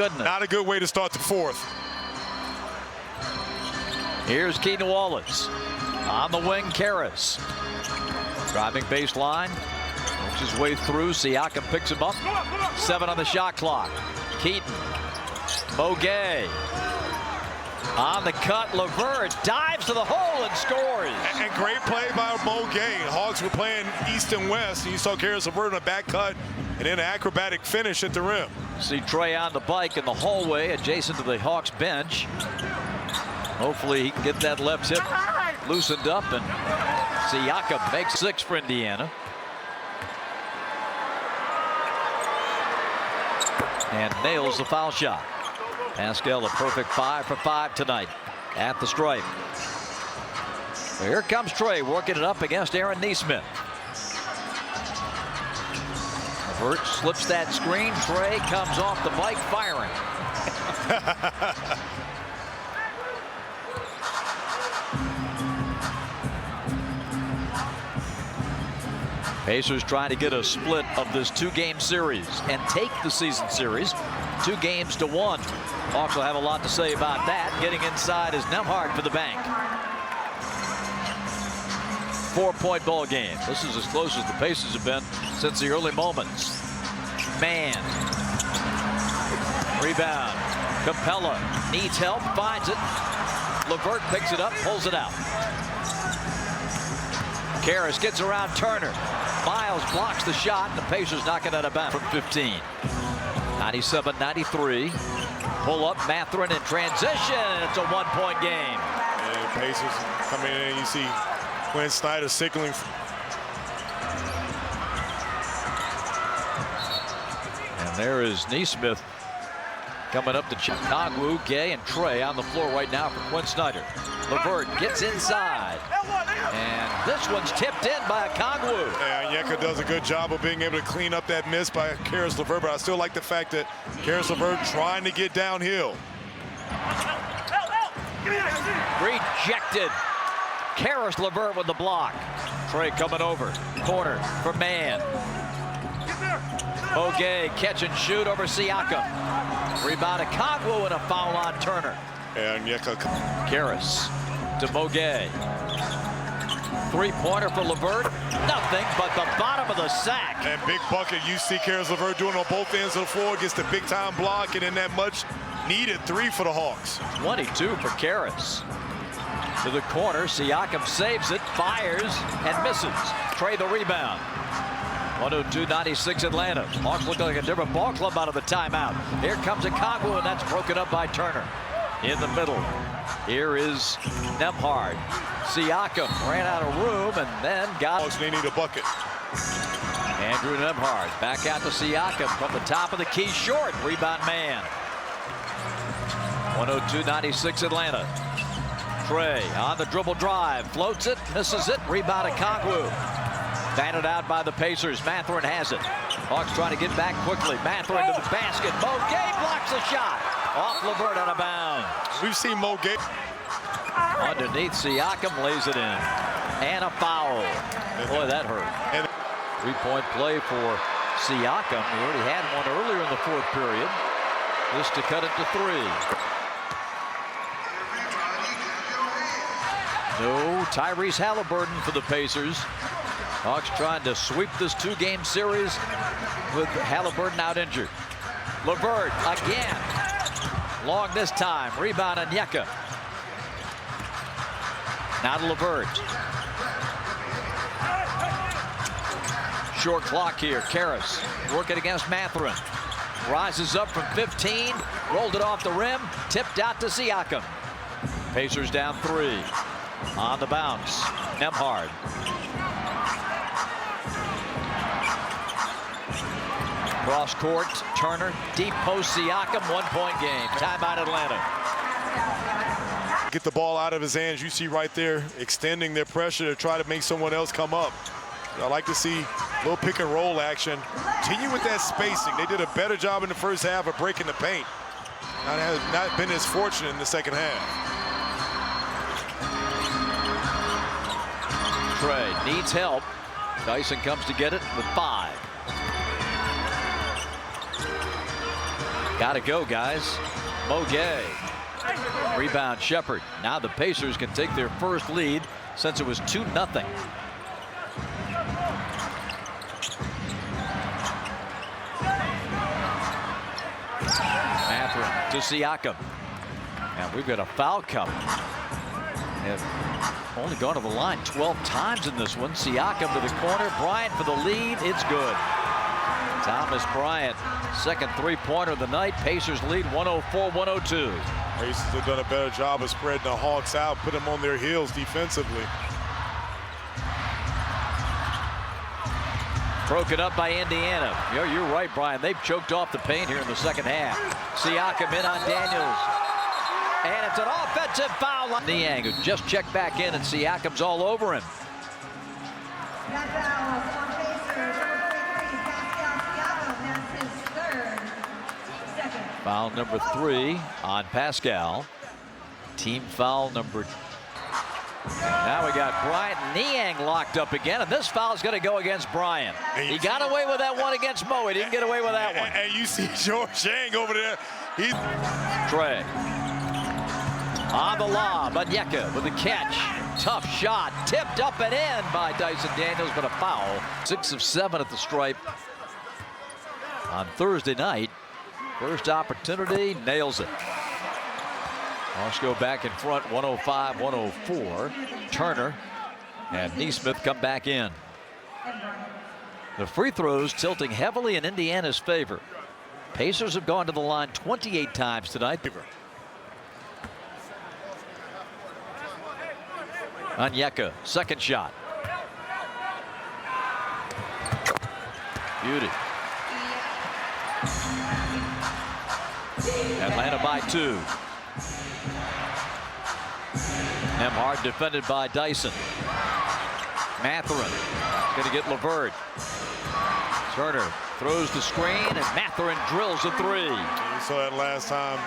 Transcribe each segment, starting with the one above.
goodness. Not a good way to start the fourth. Here's Keaton Wallace. On the wing, Karras. Driving baseline. Works his way through. Siakam picks him up. 7 on the shot clock. Keaton. Moguet. On the cut, LeVert dives to the hole and scores. And great play by Moguet. Hawks were playing east and west. You saw Caris LeVert on a back cut and then an acrobatic finish at the rim. See Trey on the bike in the hallway adjacent to the Hawks bench. Hopefully he can get that left hip loosened up, and Siakam makes 6 for Indiana. And nails the foul shot. Pascal a perfect 5 for 5 tonight at the stripe. Here comes Trey working it up against Aaron Nesmith. LeVert slips that screen. Trey comes off the bike firing. Pacers trying to get a split of this 2-game series and take the season series 2 games to 1. Hawks will have a lot to say about that. Getting inside is Nembhard for the bank. 4-point ball game. This is as close as the Pacers have been since the early moments. Man. Rebound. Capella needs help, finds it. LeVert picks it up, pulls it out. Karras gets around Turner. Miles blocks the shot, and the Pacers knock it out of bounds from 15. 97-93. Pull up Mathurin in transition, and it's a 1-point game. And Pacers coming in, you see Quinn Snyder signaling. And there is Nesmith coming up to Chicago. Gay and Trey on the floor right now for Quinn Snyder. LeVert gets inside. And this one's tipped in by Kongwu. And Onyeka does a good job of being able to clean up that miss by Caris LeVert, but I still like the fact that Caris LeVert trying to get downhill. Rejected. Caris LeVert with the block. Trey coming over. Corner for Mann. Moguet catch and shoot over Siakam. Rebound to Kongwu and a foul on Turner. And Onyeka. Karras to Moguet. 3-pointer for LeVert. Nothing but the bottom of the sack. And big bucket you see Caris LeVert doing on both ends of the floor. Gets the big time block and then that much needed 3 for the Hawks. 22 for Karras. To the corner. Siakam saves it, fires, and misses. Trey the rebound. 102-96 Atlanta. Hawks look like a different ball club out of the timeout. Here comes a Kongwu, and that's broken up by Turner. In the middle, here is Nembhard. Siakam ran out of room and then got. Hawks, they need a bucket. Andrew Nembhard back out to Siakam from the top of the key, short. Rebound man. 102-96 Atlanta. Trey on the dribble drive, floats it, misses it. Rebound to Kongwu. Batted out by the Pacers. Mathurin has it. Hawks trying to get back quickly. Mathurin to the basket. Moguet blocks the shot. Off LeVert, out of bounds. We've seen Moguet. Underneath, Siakam lays it in. And a foul. Boy, that hurt. 3-point play for Siakam. He already had one earlier in the 4th period. This to cut it to 3. No Tyrese Halliburton for the Pacers. Hawks trying to sweep this 2-game series with Halliburton out injured. LeVert again. Long this time. Rebound Onyeka. Now to LeVert. Short clock here. Karras working against Mathurin. Rises up from 15. Rolled it off the rim. Tipped out to Siakam. Pacers down 3. On the bounce. Nembhard. Cross court, Turner, deep post Siakam, 1-point game. Timeout Atlanta. Get the ball out of his hands. You see right there, extending their pressure to try to make someone else come up. I like to see a little pick and roll action. Continue with that spacing. They did a better job in the first half of breaking the paint. Not been as fortunate in the second half. Trey needs help. Dyson comes to get it with 5. Gotta go, guys. Mo Gay. Rebound Shepherd. Now the Pacers can take their first lead since it was 2-0. Mathurin to Siakam. And we've got a foul coming. Have only gone to the line 12 times in this one. Siakam to the corner. Bryant for the lead. It's good. Thomas Bryant, second three-pointer of the night. Pacers lead 104-102. Pacers have done a better job of spreading the Hawks out, put them on their heels defensively. Broken up by Indiana. You're right, Brian. They've choked off the paint here in the second half. Siakam in on Daniels. And it's an offensive foul on Niang, who just checked back in, and Siakam's all over him. Foul number 3 on Pascal. Team foul number. Now we got Bryant and Niang locked up again, and this foul is going to go against Bryant. He got away with that one against Mo. He didn't get away with that one. And you see George Yang over there. Trey on the lob. Onyeka with the catch. Tough shot. Tipped up and in by Dyson Daniels, but a foul. 6 of 7 at the stripe on Thursday night. First opportunity, nails it. Hawks go back in front, 105-104. Turner and Nesmith come back in. The free throws tilting heavily in Indiana's favor. Pacers have gone to the line 28 times tonight. Onyeka, second shot. Beauty. Atlanta by 2. Nembhard defended by Dyson. Mathurin going to get LeVert. Turner throws the screen, and Mathurin drills a 3. You saw that last time.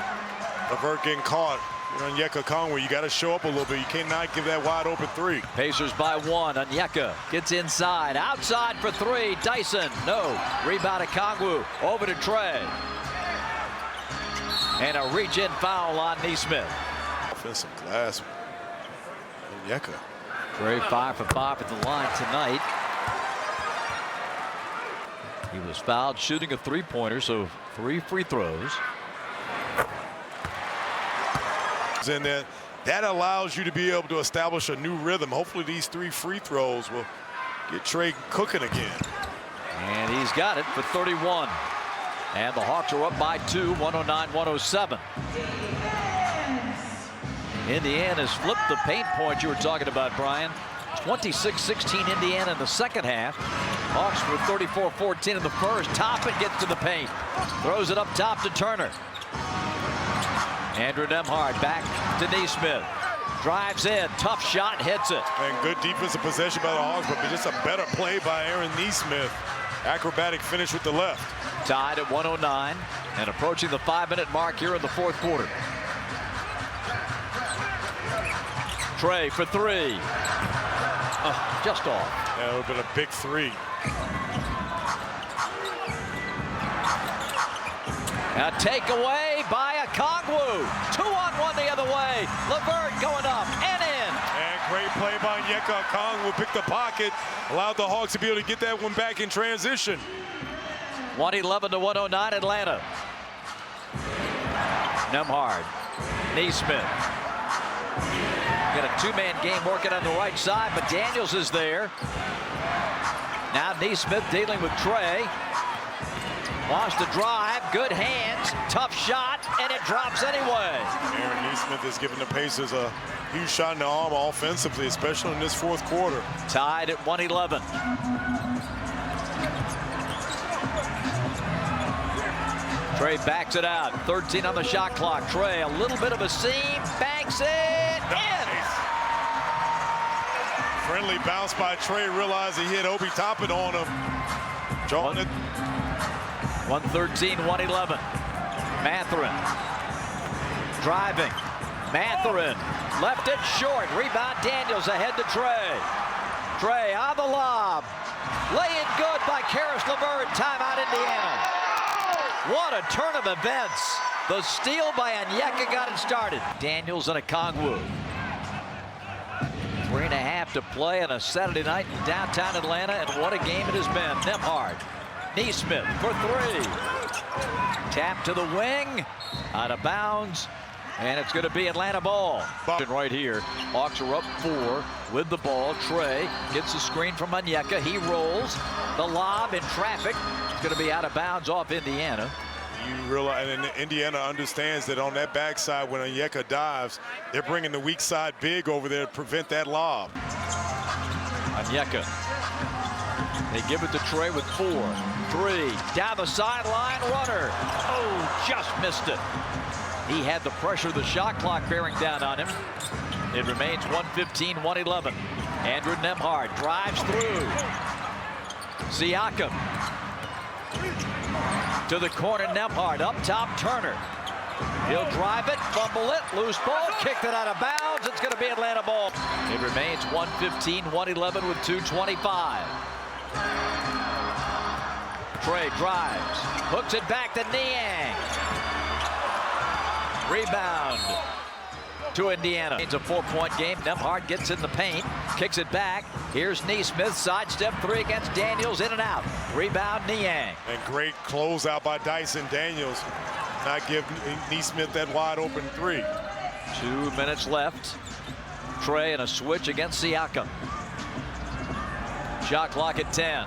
LeVert getting caught. Onyeka Okongwu, you got to show up a little bit. You cannot give that wide open 3. Pacers by 1. Onyeka gets inside. Outside for 3. Dyson, no. Rebound Okongwu. Over to Trey. And a reach-in foul on Nesmith. Offensive glass. Onyeka. Trey 5 for 5 at the line tonight. He was fouled shooting a three-pointer, so 3 free throws. And then that allows you to be able to establish a new rhythm. Hopefully these 3 free throws will get Trey cooking again. And he's got it for 31. And the Hawks are up by 2, 109-107. Indiana's flipped the paint point you were talking about, Brian. 26-16 Indiana in the second half. Hawks were 34-14 in the first. Toppin gets to the paint. Throws it up top to Turner. Andrew Nembhard back to Nesmith. Drives in. Tough shot. Hits it. And good defensive possession by the Hawks, but just a better play by Aaron Nesmith. Acrobatic finish with the left. Tied at 109 and approaching the 5-minute mark here in the fourth quarter. Trey for 3. Just off. Yeah, it would have been a big 3. A takeaway by Okongwu. 2-on-1 the other way. LeVert going up and in. And great play by Onyeka Okongwu. Picked the pocket. Allowed the Hawks to be able to get that one back in transition. 111-109 Atlanta. Nembhard. Nesmith. Got a 2-man game working on the right side, but Daniels is there. Now Nesmith dealing with Trey. Lost the drive, good hands, tough shot, and it drops anyway. Aaron Nesmith has given the Pacers a huge shot in the arm offensively, especially in this fourth quarter. Tied at 111. Trey backs it out. 13 on the shot clock. Trey, a little bit of a seam, banks it in. Friendly bounce by Trey, realized he hit Obi Toppin on him. Drawing it. 113-111. Mathurin driving. Mathurin left it short. Rebound Daniels ahead to Trey. Trey on the lob. Lay it good by Caris LeVert. Timeout Indiana. What a turn of events. The steal by Onyeka got it started. Daniels and Okongwu. 3.5 to play on a Saturday night in downtown Atlanta, and what a game it has been. Nembhard, Nesmith for three. Tap to the wing, out of bounds, and it's going to be Atlanta ball. Right here, Hawks are up 4 with the ball. Trey gets the screen from Onyeka. He rolls the lob in traffic. It's going to be out of bounds off Indiana. You realize, and Indiana understands that on that backside when Onyeka dives, they're bringing the weak side big over there to prevent that lob. Onyeka. They give it to Trey with 4, 3, down the sideline, runner. Oh, just missed it. He had the pressure of the shot clock bearing down on him. It remains 1:15-1:11. Andrew Nembhard drives through. Siakam. To the corner, Nembhard, up top, Turner. He'll drive it, fumble it, loose ball, kicked it out of bounds. It's going to be Atlanta ball. It remains 1:15-1:11 with 2:25. Trey drives, hooks it back to Niang. Rebound to Indiana. It's a 4-point game. Nembhard gets in the paint, kicks it back. Here's Nesmith, sidestep 3 against Daniels, in and out. Rebound, Niang. And great closeout by Dyson Daniels. Not give Nesmith that wide open 3. 2 minutes left. Trey in a switch against Siakam. Shot clock at 10.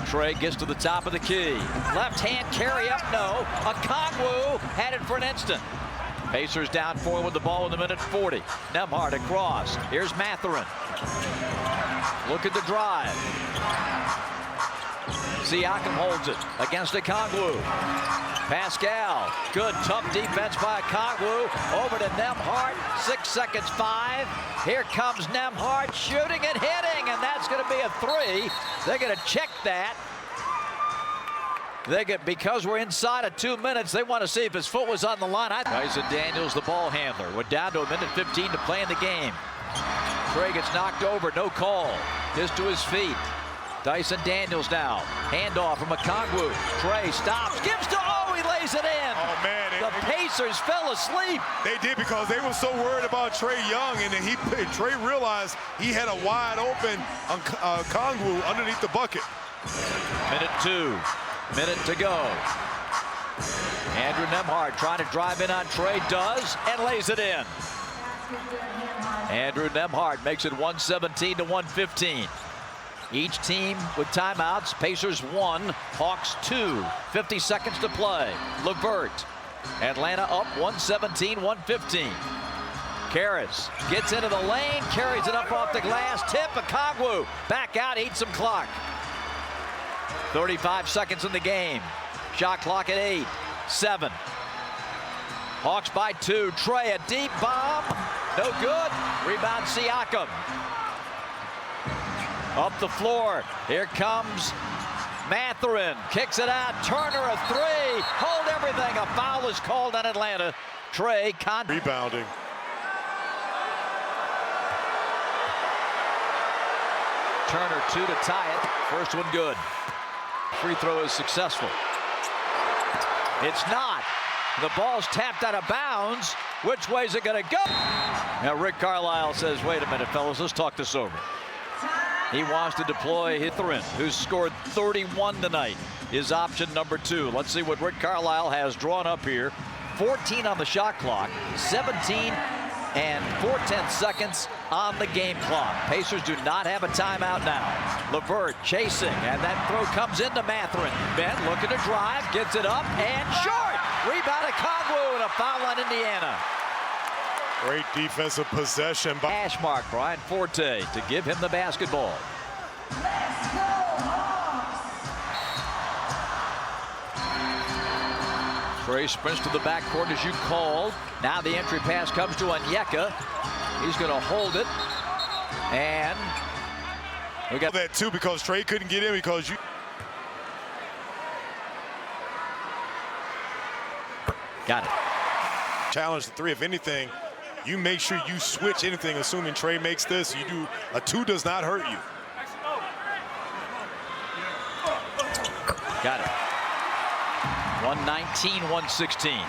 Trey gets to the top of the key. Left hand carry up, no. Okongwu had it for an instant. Pacers down 4 with the ball in the minute 40. Nembhard across. Here's Mathurin. Look at the drive. Siakam holds it against Okongwu. Pascal, good tough defense by Okongwu. Over to Nembhard, 6 seconds, 5. Here comes Nembhard shooting and hitting, and that's going to be a 3. They're going to check that. Because we're inside of 2 minutes, they want to see if his foot was on the line. Dyson Daniels, the ball handler. We're down to a minute 15 to play in the game. Trey gets knocked over, no call. Just to his feet. Dyson Daniels now. Handoff from Okongwu. Trey stops, gives to, he lays it in. Oh, man. The Pacers fell asleep. They did, because they were so worried about Trey Young, and Trey realized he had a wide open Okongwu underneath the bucket. Minute 2. Minute to go. Andrew Nembhard trying to drive in on Trey, does, and lays it in. Andrew Nembhard makes it 1:17-1:15. Each team with timeouts. Pacers 1, Hawks 2. 50 seconds to play. LeVert. Atlanta up 1:17-1:15. Karras gets into the lane, carries it up off the glass, tip, Okongwu back out, eats some clock. 35 seconds in the game. Shot clock at 8, 7. Hawks by 2. Trey, a deep bomb, no good. Rebound Siakam. Up the floor, here comes Mathurin, kicks it out, Turner a 3, hold everything, a foul is called on Atlanta. Trey rebounding. Turner 2 to tie it, first one good. Free throw is successful. It's not. The ball's tapped out of bounds. Which way is it going to go? Now Rick Carlisle says, wait a minute, fellas, let's talk this over. He wants to deploy Mathurin, who's scored 31 tonight, is option number 2. Let's see what Rick Carlisle has drawn up here. 14 on the shot clock, 17 and 4/10 seconds on the game clock. Pacers do not have a timeout now. LeVert chasing, and that throw comes into Mathurin. Ben looking to drive, gets it up, and short. Rebound Okongwu, and a foul on Indiana. Great defensive possession by hash mark Brian Forte to give him the basketball. Trey sprints to the backcourt as you called. Now the entry pass comes to Onyeka. He's going to hold it. And we got that too, because Trey couldn't get in because you got it. Challenge the 3. If anything, you make sure you switch anything, assuming Trey makes this. You do a 2 does not hurt you. Got it. 119-116.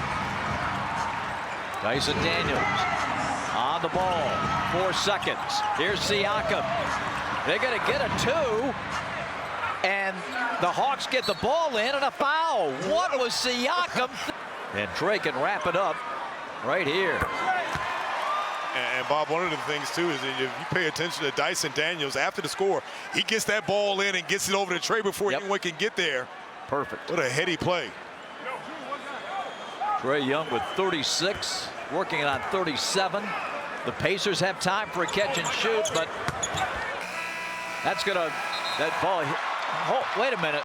Dyson Daniels on the ball. 4 seconds. Here's Siakam. They're going to get a 2. And the Hawks get the ball in and a foul. What was Siakam? And Trey can wrap it up right here. And Bob, one of the things too is that if you pay attention to Dyson Daniels after the score, he gets that ball in and gets it over to Trey before anyone can get there. Perfect. What a heady play. Trae Young with 36, working on 37. The Pacers have time for a catch and shoot, but that's gonna, that ball, oh, wait a minute.